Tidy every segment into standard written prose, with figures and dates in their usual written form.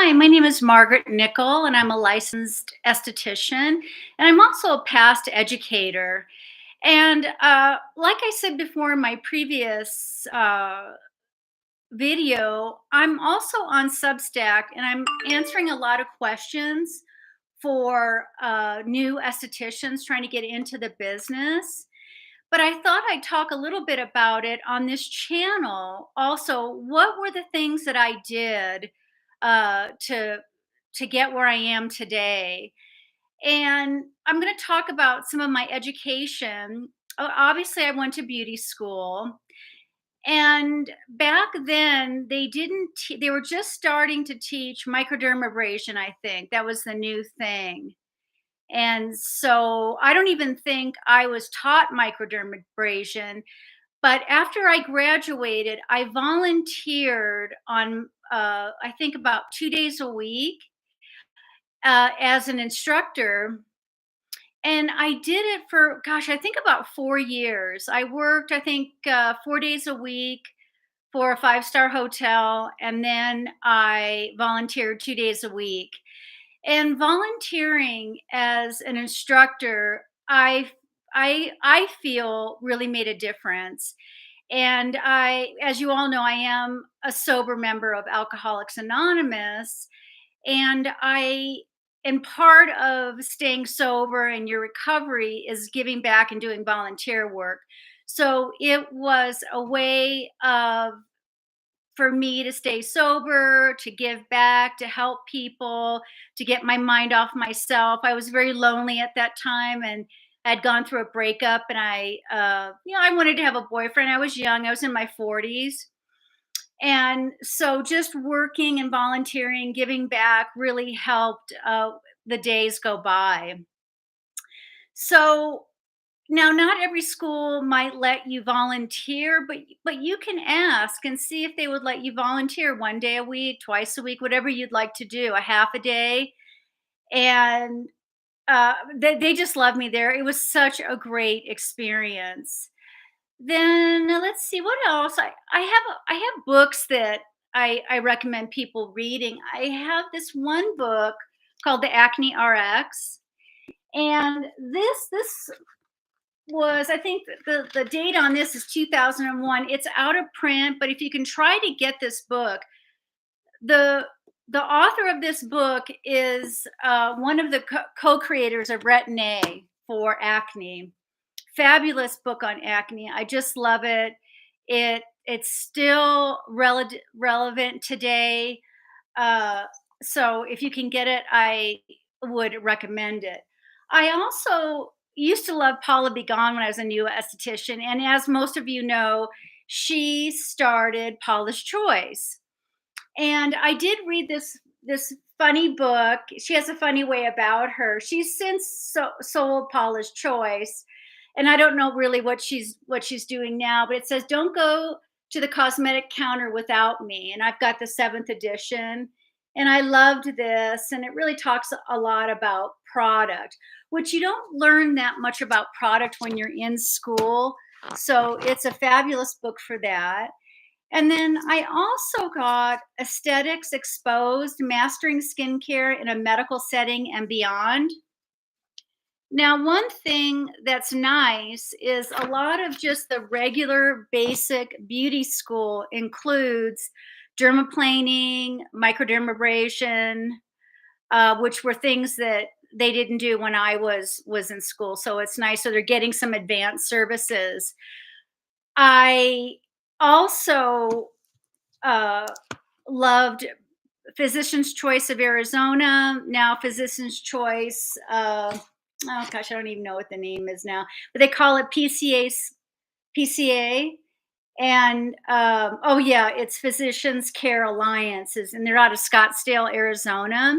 Hi, my name is Margaret Nickel, and I'm a licensed esthetician, and I'm also a past educator. And like I said before in my previous video, I'm also on Substack, and I'm answering a lot of questions for new estheticians trying to get into the business. But I thought I'd talk a little bit about it on this channel. Also, what were the things that I did to get where I am today? And I'm going to talk about some of my education. Obviously, I went to beauty school, and back then they didn't. They were just starting to teach microdermabrasion. I think that was the new thing. And so I don't even think I was taught microdermabrasion. But after I graduated, I volunteered on, I think, about 2 days a week as an instructor. And I did it for, gosh, I think about 4 years. I worked, I think, 4 days a week for a five-star hotel. And then I volunteered 2 days a week. And volunteering as an instructor, I feel really made a difference. And as you all know, I am a sober member of Alcoholics Anonymous, and I and part of staying sober and your recovery is giving back and doing volunteer work. So it was a way of for me to stay sober, to give back, to help people, to get my mind off myself. I was very lonely at that time, and I'd gone through a breakup, and I wanted to have a boyfriend. I was young. I was in my 40s. And so just working and volunteering, giving back really helped the days go by. So now, not every school might let you volunteer, but you can ask and see if they would let you volunteer 1 day a week, twice a week, whatever you'd like to do, a half a day. And they just loved me there. It was such a great experience. Then let's see what else. I have books that I recommend people reading. I have this one book called The Acne RX, and this was, I think, the date on this is 2001. It's out of print, but if you can try to get this book, the the author of this book is one of the co-creators of Retin A for acne. Fabulous book on acne. I just love it. It's still relevant today. Uh, so if you can get it, I would recommend it. I also used to love Paula Begon when I was a new esthetician, and as most of you know, she started Paula's Choice. And I did read this funny book. She has a funny way about her. She's since sold Paula's Choice, and I don't know really what she's doing now. But it says, "Don't go to the cosmetic counter without me." And I've got the seventh edition, and I loved this. And it really talks a lot about product, which you don't learn that much about product when you're in school. So it's a fabulous book for that. And then I also got Aesthetics Exposed: Mastering Skincare in a Medical Setting and Beyond. Now, one thing that's nice is a lot of just the regular basic beauty school includes dermaplaning, microdermabrasion, which were things that they didn't do when I was in school. So it's nice. So they're getting some advanced services. I also uh, loved Physician's Choice of Arizona, now Physician's Choice. Oh gosh, I don't even know what the name is now, but they call it PCA. And oh yeah, it's Physicians Care Alliances, and they're out of Scottsdale, Arizona.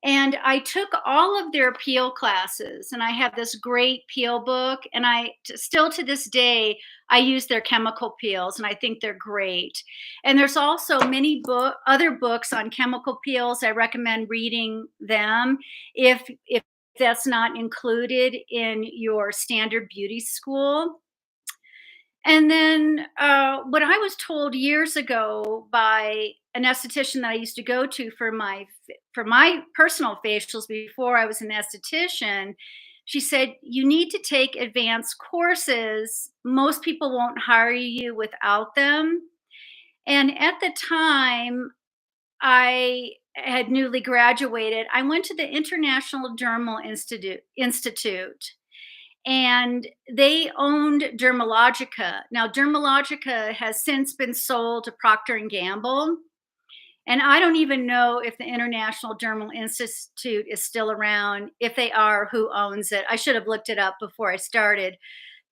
And I took all of their peel classes, and I have this great peel book. And still to this day, I use their chemical peels, and I think they're great. And there's also many other books on chemical peels. I recommend reading them if that's not included in your standard beauty school. And then what I was told years ago by an esthetician that I used to go to for my personal facials before I was an esthetician, she said, "You need to take advanced courses. Most people won't hire you without them." And at the time, I had newly graduated. I went to the International Institute, and they owned Dermalogica. Now, Dermalogica has since been sold to Procter and Gamble, and I don't even know if the International Dermal Institute is still around. If they are, who owns it? I should have looked it up before I started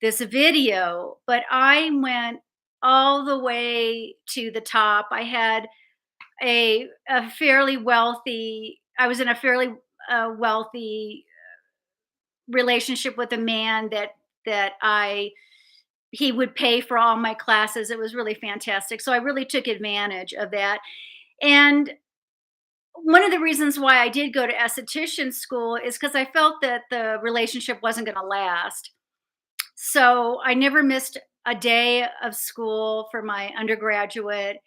this video, but I went all the way to the top. I had a fairly wealthy I was in a fairly wealthy relationship with a man that I he would pay for all my classes. It was really fantastic. So I really took advantage of that. And one of the reasons why I did go to esthetician school is because I felt that the relationship wasn't going to last. So I never missed a day of school for my undergraduate,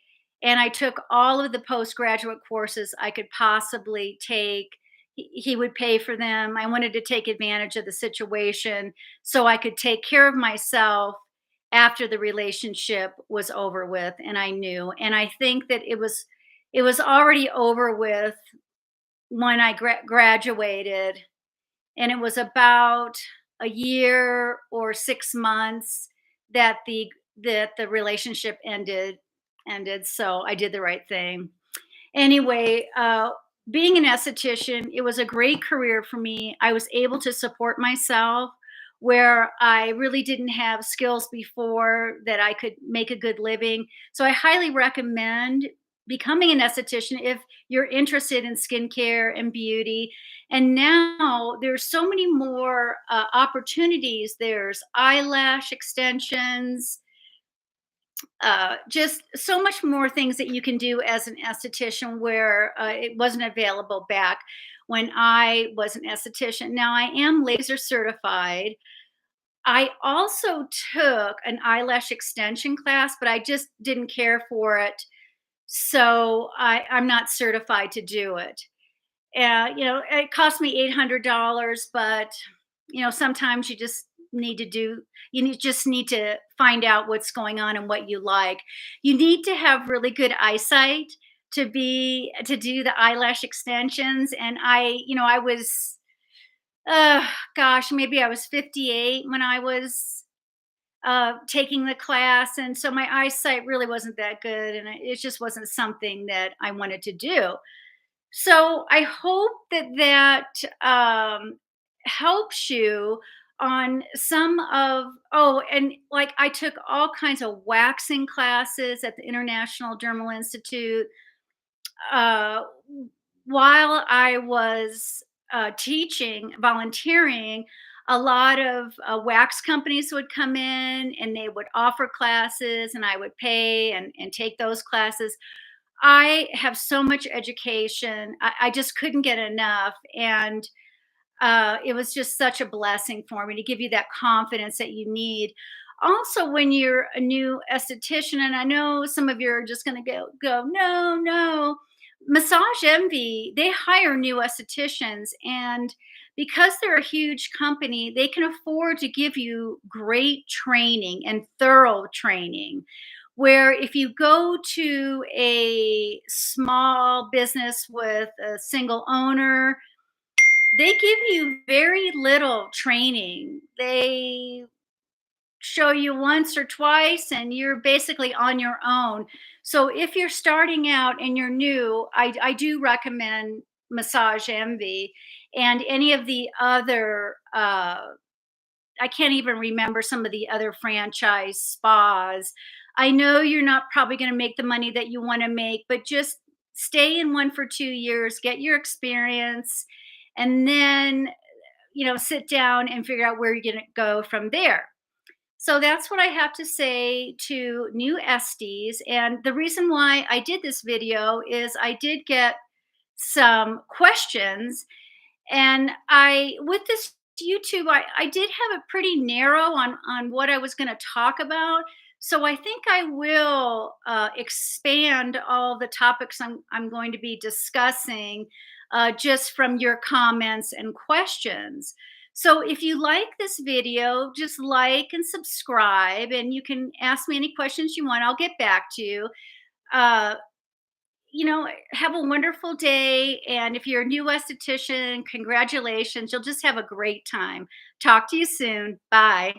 and I took all of the postgraduate courses I could possibly take. He would pay for them. I wanted to take advantage of the situation so I could take care of myself after the relationship was over with, and I knew. And I think that it was already over with when I graduated, and it was about a year or 6 months that the relationship ended, so I did the right thing. Anyway, being an esthetician, it was a great career for me. I was able to support myself where I really didn't have skills before that I could make a good living. So I highly recommend becoming an esthetician if you're interested in skincare and beauty. And now there's so many more opportunities. There's eyelash extensions, just so much more things that you can do as an esthetician where it wasn't available back when I was an esthetician. Now I am laser certified. I also took an eyelash extension class, but I just didn't care for it. So I'm not certified to do it. It cost me $800, but sometimes you just need to find out what's going on and what you like. You need to have really good eyesight to do the eyelash extensions. And I was, gosh, maybe I was 58 when I was taking the class, and so my eyesight really wasn't that good, and it just wasn't something that I wanted to do. So I hope that helps you on some of. Oh, and like I took all kinds of waxing classes at the International Dermal Institute. Uh, while I was volunteering, a lot of wax companies would come in and they would offer classes, and I would pay and take those classes. I have so much education. I just couldn't get enough. And it was just such a blessing for me to give you that confidence that you need. Also, when you're a new esthetician, and I know some of you are just going to go, no, no. Massage Envy, they hire new estheticians, and because they're a huge company, they can afford to give you great training and thorough training. Where if you go to a small business with a single owner, they give you very little training. They show you once or twice, and you're basically on your own. So if you're starting out and you're new, I do recommend Massage Envy and any of the other. I can't even remember some of the other franchise spas. I know you're not probably going to make the money that you want to make, but just stay in one for 2 years, get your experience, and then sit down and figure out where you're going to go from there. So that's what I have to say to new Esties. And the reason why I did this video is I did get some questions, and with this YouTube, I did have it pretty narrow on what I was going to talk about. So I think I will expand all the topics I'm going to be discussing just from your comments and questions. So if you like this video, just like and subscribe, and you can ask me any questions you want. I'll get back to you. Uh, have a wonderful day. And if you're a new esthetician, congratulations. You'll just have a great time. Talk to you soon. Bye.